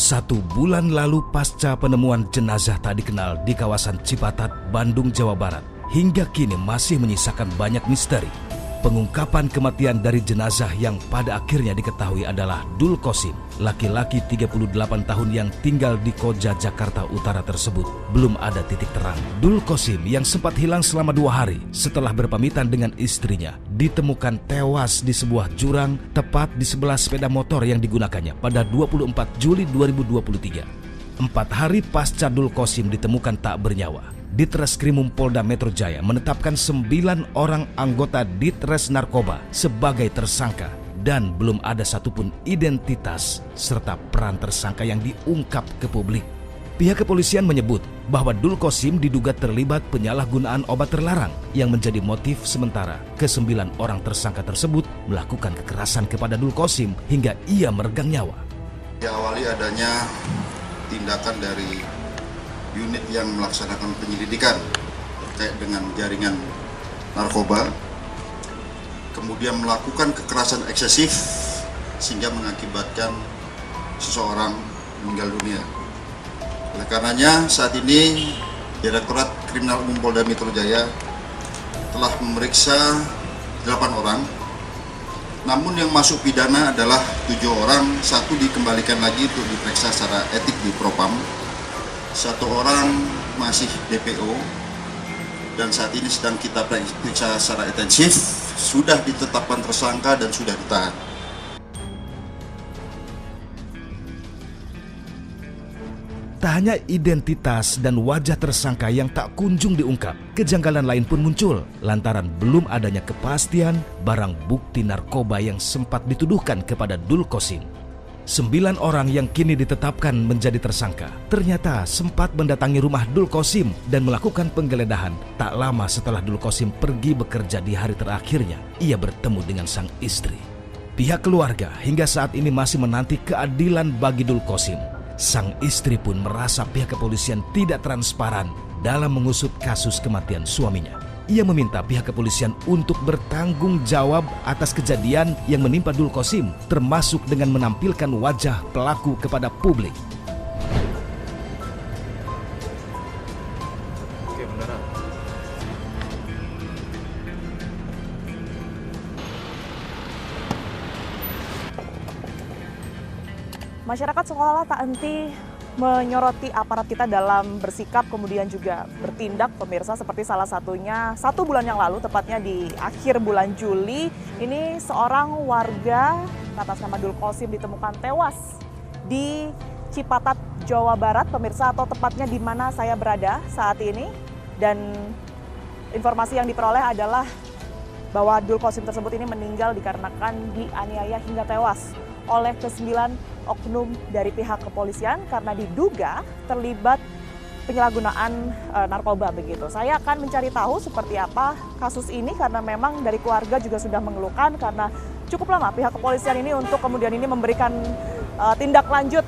1 bulan lalu pasca penemuan jenazah tak dikenal di kawasan Cipatat, Bandung, Jawa Barat, hingga kini masih menyisakan banyak misteri. Pengungkapan kematian dari jenazah yang pada akhirnya diketahui adalah Dul Qosim, laki-laki 38 tahun yang tinggal di Koja, Jakarta Utara tersebut. Belum ada titik terang. Dul Qosim yang sempat hilang selama 2 hari setelah berpamitan dengan istrinya ditemukan tewas di sebuah jurang tepat di sebelah sepeda motor yang digunakannya pada 24 Juli 2023. 4 hari pasca Dul Qosim ditemukan tak bernyawa, Ditreskrimum Polda Metro Jaya menetapkan 9 orang anggota Ditres Narkoba sebagai tersangka dan belum ada satupun identitas serta peran tersangka yang diungkap ke publik. Pihak kepolisian menyebut bahwa Dul Qosim diduga terlibat penyalahgunaan obat terlarang yang menjadi motif sementara ke-9 orang tersangka tersebut melakukan kekerasan kepada Dul Qosim hingga ia meregang nyawa. Diawali adanya tindakan dari unit yang melaksanakan penyelidikan terkait dengan jaringan narkoba, kemudian melakukan kekerasan eksesif sehingga mengakibatkan seseorang meninggal dunia. Oleh karenanya saat ini Direktorat Kriminal Umum Polda Metro Jaya telah memeriksa 8 orang, namun yang masuk pidana adalah 7 orang, 1 dikembalikan lagi untuk diperiksa secara etik di Propam. 1 orang masih DPO dan saat ini sedang kita periksa secara intensif, sudah ditetapkan tersangka dan sudah ditahan. Tak hanya identitas dan wajah tersangka yang tak kunjung diungkap, kejanggalan lain pun muncul lantaran belum adanya kepastian barang bukti narkoba yang sempat dituduhkan kepada Dul Qosim. 9 orang yang kini ditetapkan menjadi tersangka ternyata sempat mendatangi rumah Dul Qosim dan melakukan penggeledahan tak lama setelah Dul Qosim pergi bekerja di hari terakhirnya. Ia bertemu dengan sang istri. Pihak keluarga hingga saat ini masih menanti keadilan bagi Dul Qosim. Sang istri pun merasa pihak kepolisian tidak transparan dalam mengusut kasus kematian suaminya. Ia meminta pihak kepolisian untuk bertanggung jawab atas kejadian yang menimpa Dul Qosim, termasuk dengan menampilkan wajah pelaku kepada publik. Oke, beneran. Masyarakat seolah tak henti menyoroti aparat kita dalam bersikap kemudian juga bertindak, pemirsa, seperti salah satunya 1 bulan yang lalu, tepatnya di akhir bulan Juli, ini seorang warga atas nama Dul Qosim ditemukan tewas di Cipatat, Jawa Barat, pemirsa, atau tepatnya di mana saya berada saat ini. Dan informasi yang diperoleh adalah bahwa Dul Qosim tersebut ini meninggal dikarenakan dianiaya hingga tewas oleh ke-9 oknum dari pihak kepolisian karena diduga terlibat penyalahgunaan narkoba begitu. Saya akan mencari tahu seperti apa kasus ini karena memang dari keluarga juga sudah mengeluhkan karena cukup lama pihak kepolisian ini untuk kemudian ini memberikan tindak lanjut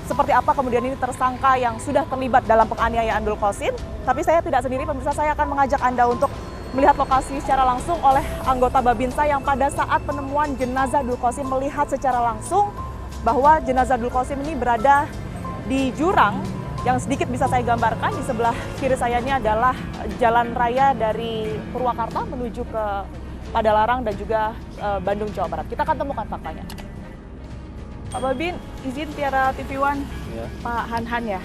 seperti apa kemudian ini tersangka yang sudah terlibat dalam penganiayaan Dul Qosim. Tapi saya tidak sendiri, pemirsa, saya akan mengajak Anda untuk melihat lokasi secara langsung oleh anggota Babinsa yang pada saat penemuan jenazah Dul Qosim melihat secara langsung bahwa jenazah Dul Qosim ini berada di jurang yang sedikit bisa saya gambarkan. Di sebelah kiri saya ini adalah jalan raya dari Purwakarta menuju ke Padalarang dan juga Bandung, Jawa Barat. Kita akan temukan faktanya. Pak Babin, izin Tiara TV One, ya. Pak Hanhan ya.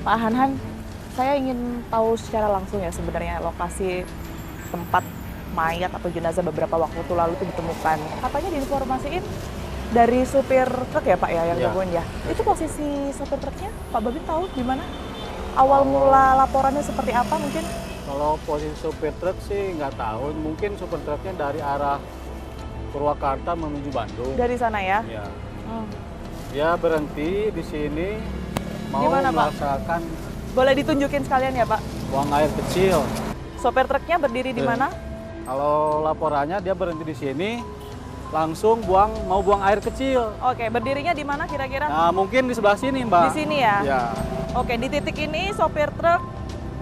Pak Hanhan, saya ingin tahu secara langsung ya sebenarnya lokasi tempat mayat atau jenazah beberapa waktu lalu itu ditemukan. Katanya diinformasiin dari supir truk ya Pak ya yang nemuin ya. Itu posisi supir truknya Pak Babin tahu di mana? Awal mula laporannya seperti apa mungkin? Kalau posisi supir truk sih nggak tahu. Mungkin supir truknya dari arah Purwakarta menuju Bandung. Dari sana ya? Ya. Dia berhenti di sini mau dimana, melaksanakan. Pak? Boleh ditunjukin sekalian ya Pak? Buang air kecil. Sopir truknya berdiri di mana? Kalau laporannya dia berhenti di sini, langsung mau buang air kecil. Oke, berdirinya di mana kira-kira? Nah, mungkin di sebelah sini, Mbak. Di sini ya? Ya. Oke, di titik ini sopir truk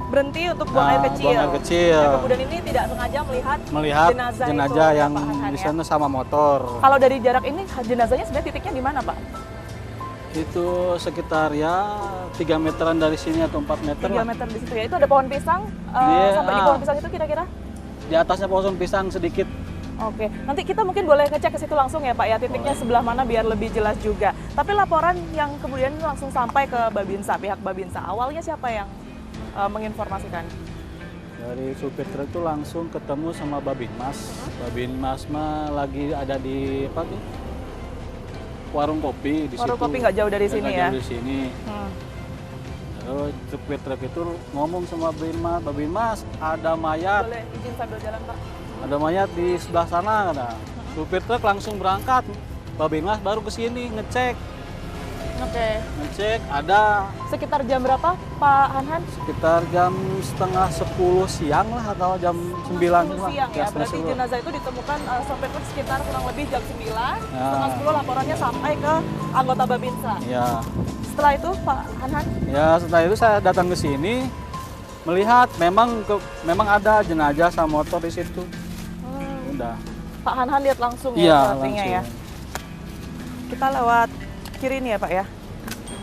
berhenti untuk buang air kecil. Buang air kecil. Dan kemudian ini tidak sengaja melihat jenazah itu, yang Pak Hanhan, di sana sama motor. Kalau dari jarak ini jenazahnya sebenarnya titiknya di mana, Pak? Itu sekitar ya 3 meteran dari sini atau 4 meter 3 lah. meter di situ ya. Itu ada pohon pisang. Iya, Sampai di pohon pisang itu kira-kira? Di atasnya pohon pisang sedikit. Oke, nanti kita mungkin boleh ngecek ke situ langsung ya Pak ya, titiknya sebelah mana biar lebih jelas juga. Tapi laporan yang kemudian langsung sampai ke Babinsa, pihak Babinsa, awalnya siapa yang menginformasikan? Dari supir truk itu langsung ketemu sama Babinmas. Babinmas mah lagi ada di apa tuh? Warung kopi di Warung situ. kopi nggak jauh dari sini Nggak ya? jauh dari sini. Terus supir truk itu ngomong sama Babinmas, Babinmas ada mayat. Boleh izin sambil jalan Pak? Ada mayat di sebelah sana kata. Supir truk langsung berangkat. Babinmas baru ke sini ngecek. Oke. Ngecek ada Sekitar jam berapa Pak Hanhan? sekitar jam setengah 10 siang lah atau jam 9 10 lah. siang ya, setengah berarti 10. jenazah itu ditemukan sopir truk sekitar kurang lebih jam 9, Ya. setengah 10 laporannya sampai ke anggota Babinsa. Ya. Setelah itu Pak Hanhan, Ya setelah itu saya datang ke sini melihat memang ada jenazah sama motor di situ. Udah. Pak Hanhan lihat langsung Iya, ya sepertinya ya. langsung. Kita lewat kiri nih ya Pak ya.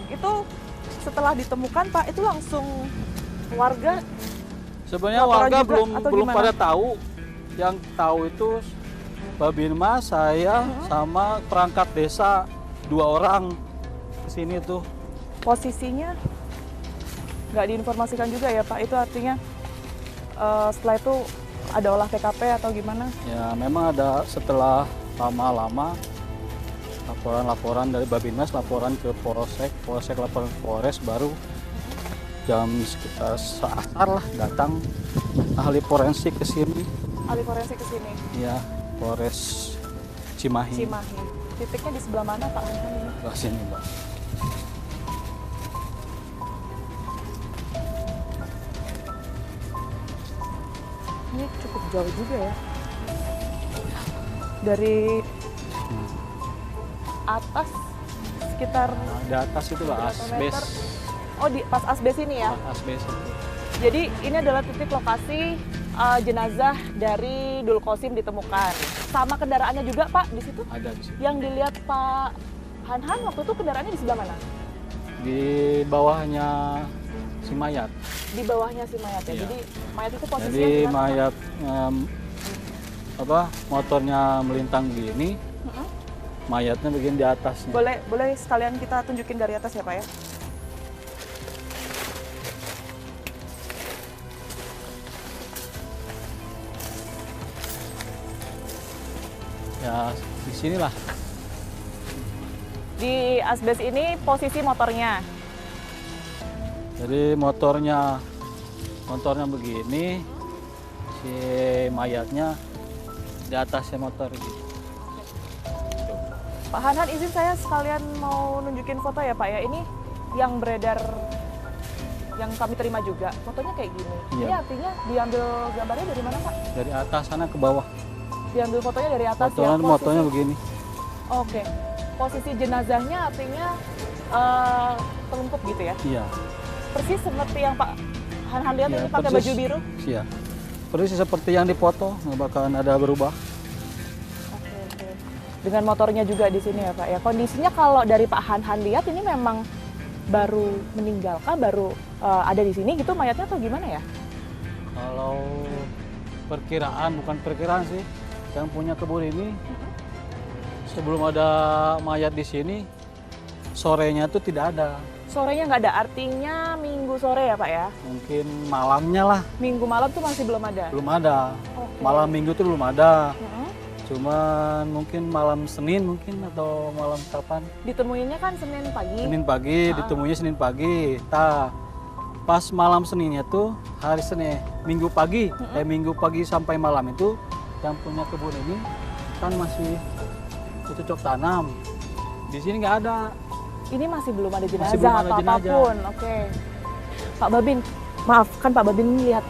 Itu setelah ditemukan Pak, itu langsung warga Sebenarnya laporan warga juga belum atau belum gimana? pada tahu. Yang tahu itu Babinmas, saya sama perangkat desa 2 orang ke sini tuh. posisinya nggak diinformasikan juga ya Pak. Itu artinya setelah itu ada olah TKP atau gimana? Ya memang ada setelah lama-lama laporan dari Babinmas, laporan ke Polsek laporan ke Polres, baru jam sekitar seasar lah datang ahli forensik ke sini. Ahli forensik ke sini, Ya, Polres Cimahi. Cimahi. Titiknya di sebelah mana Pak Hanhan ini? Ke sini, Mbak. Ini cukup jauh juga ya. Dari atas sekitar Nah, di atas itu lah berapa asbes. meter? Oh, di pas asbes ini ya. Asbes itu. Jadi ini adalah titik lokasi jenazah dari Dul Qosim ditemukan. Sama kendaraannya juga Pak di situ. Ada di situ. Yang dilihat Pak Hanhan waktu itu kendaraannya di sebelah mana? Di bawahnya si mayat. Di bawahnya si mayat ya. Iya. Jadi mayat itu posisinya Jadi di mana, Pak? mayat motornya melintang gini, Mm-mm. mayatnya begini di atasnya. Boleh sekalian kita tunjukin dari atas ya Pak ya. Ya di sinilah. Di asbes ini posisi motornya. Jadi motornya begini, si mayatnya di atasnya motor gitu. Pak Hanhan, izin saya sekalian mau nunjukin foto ya Pak ya. Ini yang beredar, yang kami terima juga. Fotonya kayak gini. Iya. Ini artinya diambil gambarnya dari mana Pak? Dari atas sana ke bawah. Diambil fotonya dari atas ya. Motornya begini. Oke. Posisi jenazahnya artinya telungkup gitu ya. Iya. Persis seperti yang Pak Hanhan lihat Iya, ini pakai persis. baju biru. Iya. Persis seperti yang dipoto, nggak bakalan ada berubah. Oke, oke. Dengan motornya juga di sini ya Pak ya. Kondisinya kalau dari Pak Hanhan lihat ini memang baru meninggal kah, baru ada di sini gitu mayatnya atau gimana ya? Kalau bukan perkiraan sih, yang punya kebun ini sebelum ada mayat di sini, sorenya tuh tidak ada. Sorenya nggak ada, artinya minggu sore ya Pak ya? Mungkin malamnya lah, Minggu malam tuh masih belum ada? belum ada. Oke. Malam minggu tuh belum ada. Mm-mm. Cuman mungkin malam Senin mungkin atau malam kapan. Ditemuinnya kan Senin pagi. Senin pagi, ditemuinya Senin pagi. Pas malam Seninnya tuh hari Senin, Minggu pagi, Minggu pagi sampai malam itu yang punya kebun ini kan masih cocok tanam. Di sini nggak ada. Ini masih belum ada jenazah Masih belum ada atau jenazah. apapun. Oke. Pak Babin, maaf kan Pak Babin lihat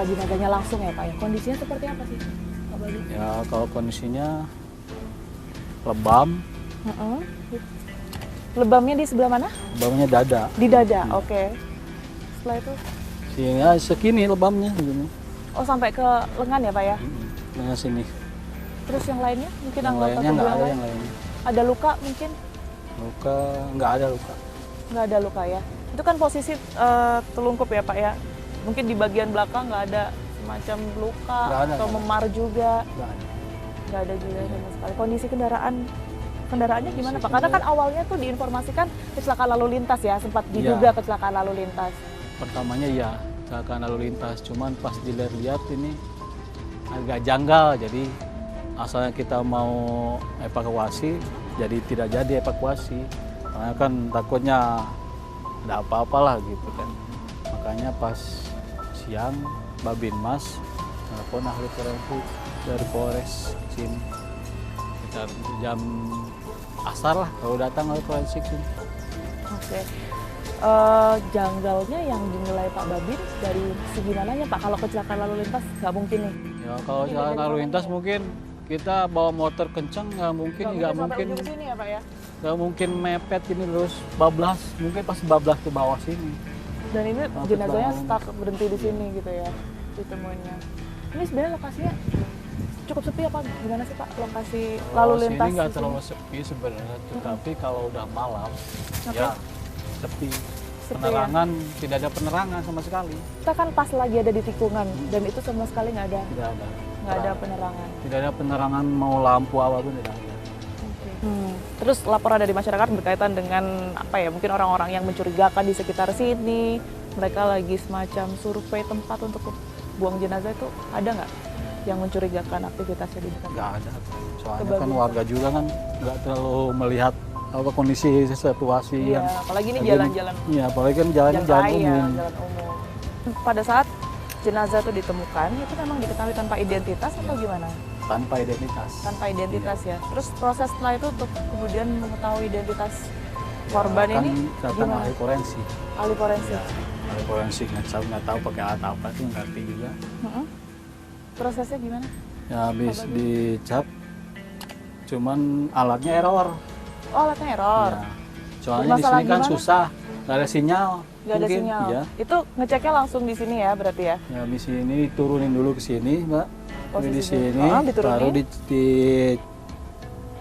jenazahnya langsung ya Pak ya. Kondisinya seperti apa sih Pak Babin? Ya kalau kondisinya lebam, Mm-mm. Lebamnya di sebelah mana? lebamnya dada. Di dada. Oke. Setelah itu, Sini ya, segini lebamnya begini. oh sampai ke lengan ya Pak ya. Dengan sini. Terus yang lainnya mungkin Yang anggota lainnya tubuh nggak yang ada lain? yang lainnya. Ada luka mungkin? Luka nggak ada luka. Nggak ada luka ya. Itu kan posisi telungkup ya Pak ya. Mungkin di bagian belakang nggak ada semacam luka Nggak ada, atau nggak ada. memar juga. Nggak ada. Nggak ada juga sama sekali. Kondisi kendaraannya gimana Pak? Karena kan awalnya tuh diinformasikan kecelakaan lalu lintas ya, sempat diduga kecelakaan lalu lintas. Pertamanya ya kecelakaan lalu lintas, cuman pas dilihat-lihat ini agak janggal, jadi asalnya kita mau evakuasi jadi tidak jadi evakuasi karena kan takutnya ada apa-apa lah gitu kan. Makanya pas siang Babinmas telepon ahli forensik dari Polres sini sekitar jam asar lah kalau datang ahli forensik sini. Oke. Janggalnya yang dinilai Pak Babin dari segi mananya Pak? Kalau kecelakaan lalu lintas nggak mungkin nih. Ya kalau jalan lalu lintas mungkin kita bawa motor kenceng nggak mungkin sampai ujung sini ya Pak ya. nggak mungkin mepet ini terus bablas, mungkin pas bablas ke bawah sini. Dan ini Sampai jenazahnya bawah. stuck berhenti di sini gitu ya ditemuinnya. Ini sebenarnya lokasinya cukup sepi apa gimana sih Pak lokasi lalu Kalau lintas? sini nggak di terlalu sepi sebenarnya, tetapi kalau udah malam Oke. ya sepi. Sepi Penerangan tidak ada penerangan sama sekali, Kita kan pas lagi ada di tikungan dan itu sama sekali nggak ada tidak ada penerangan. tidak ada penerangan mau lampu apa pun tidak ada. Terus laporan dari masyarakat berkaitan dengan apa ya mungkin orang-orang yang mencurigakan di sekitar sini, mereka lagi semacam survei tempat untuk buang jenazah itu ada nggak yang mencurigakan aktivitasnya di dekat? Nggak ada, soalnya kan Kebagusan. warga juga kan nggak terlalu melihat apa kondisi situasi Iya, yang apalagi ini lagi- jalan-jalan Iya, apalagi kan jalan raya, umum. jalan umum. Pada saat jenazah itu ditemukan, itu memang diketahui tanpa identitas atau gimana? Tanpa identitas. Tanpa identitas ya. Terus proses setelah itu untuk kemudian mengetahui identitas korban kan ini datang gimana? ahli forensik. Ahli forensik. Ya, ahli forensik nggak tahu pakai alat apa itu nggak ngerti juga. Mm-mm. Prosesnya gimana? Ya habis dicap, cuman alatnya error. Oh, alatnya error. Ya. Soalnya di Bermasalah sini kan gimana? susah, nggak ada sinyal. Nggak ada mungkin, sinyal. Ya. Itu ngeceknya langsung di sini ya berarti ya? Ya di sini turunin dulu ke sini, Mbak. Ini di Posisinya. sini, Oh, diturunin. baru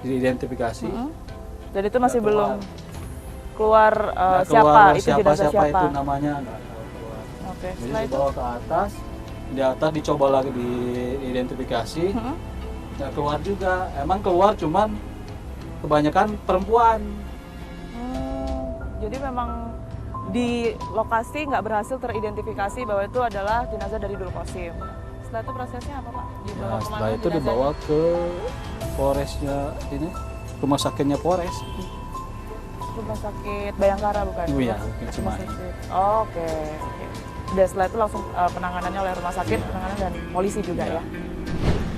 diidentifikasi. Mm-mm. Dan itu masih Nggak belum keluar. keluar Nggak siapa keluar itu jenazah siapa siapa? itu namanya nggak tahu keluar. Oke, Jadi setelah itu dibawa ke atas, di atas dicoba lagi diidentifikasi, Mm-mm. nggak keluar juga. Emang keluar cuman kebanyakan perempuan. Jadi memang di lokasi nggak berhasil teridentifikasi bahwa itu adalah jenazah dari Dul Qasim. Setelah itu prosesnya apa Pak? Dibawa Nah, kemana setelah itu jenazahnya? dibawa ke Polresnya ini, rumah sakitnya Polres. Rumah sakit Bayangkara bukan? Iya, Rumah mungkin Cimahi. sakit. Oh, oke. Dan setelah itu langsung penanganannya oleh rumah sakit, Iya. penanganan dan polisi juga Iya. ya.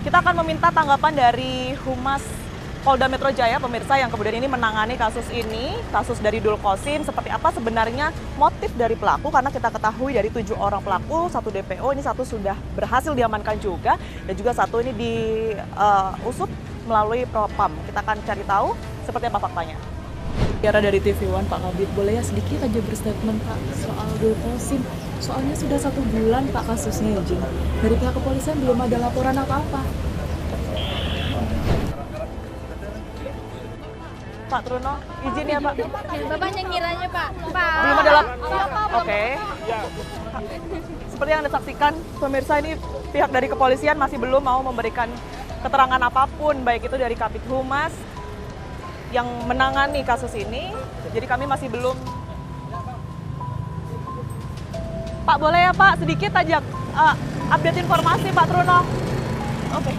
Kita akan meminta tanggapan dari Humas Polda Metro Jaya, pemirsa yang kemudian ini menangani kasus ini, kasus dari Dul Qasim, seperti apa sebenarnya motif dari pelaku, karena kita ketahui dari 7 orang pelaku, 1 DPO, ini 1 sudah berhasil diamankan juga, dan juga 1 ini diusut melalui Propam. Kita akan cari tahu seperti apa faktanya. Biara dari TV One, Pak Kabit, boleh ya sedikit aja berstatement Pak soal Dul Qasim. Soalnya sudah 1 bulan Pak kasusnya izin. Dari pihak kepolisian belum ada laporan apa-apa. Pak Truno, izin ya Pak. Bapak yang ngiranya Pak. Belum ada Oke. Seperti yang Anda saksikan, pemirsa, ini pihak dari kepolisian masih belum mau memberikan keterangan apapun, baik itu dari Kabid Humas yang menangani kasus ini. Jadi kami masih belum. Pak, boleh ya Pak, sedikit aja update informasi Pak Truno. Oke.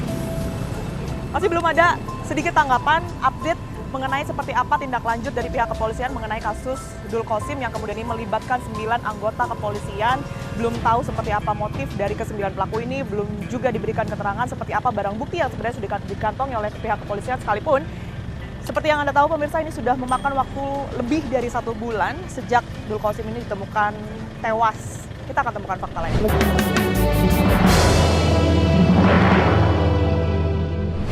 Masih belum ada sedikit tanggapan, update mengenai seperti apa tindak lanjut dari pihak kepolisian mengenai kasus Dul Qasim yang kemudian ini melibatkan 9 anggota kepolisian. Belum tahu seperti apa motif dari ke-9 pelaku ini, belum juga diberikan keterangan seperti apa barang bukti yang sebenarnya sudah dikantongi oleh pihak kepolisian, sekalipun seperti yang Anda tahu pemirsa, ini sudah memakan waktu lebih dari 1 bulan sejak Dul Qasim ini ditemukan tewas. Kita akan temukan fakta lain.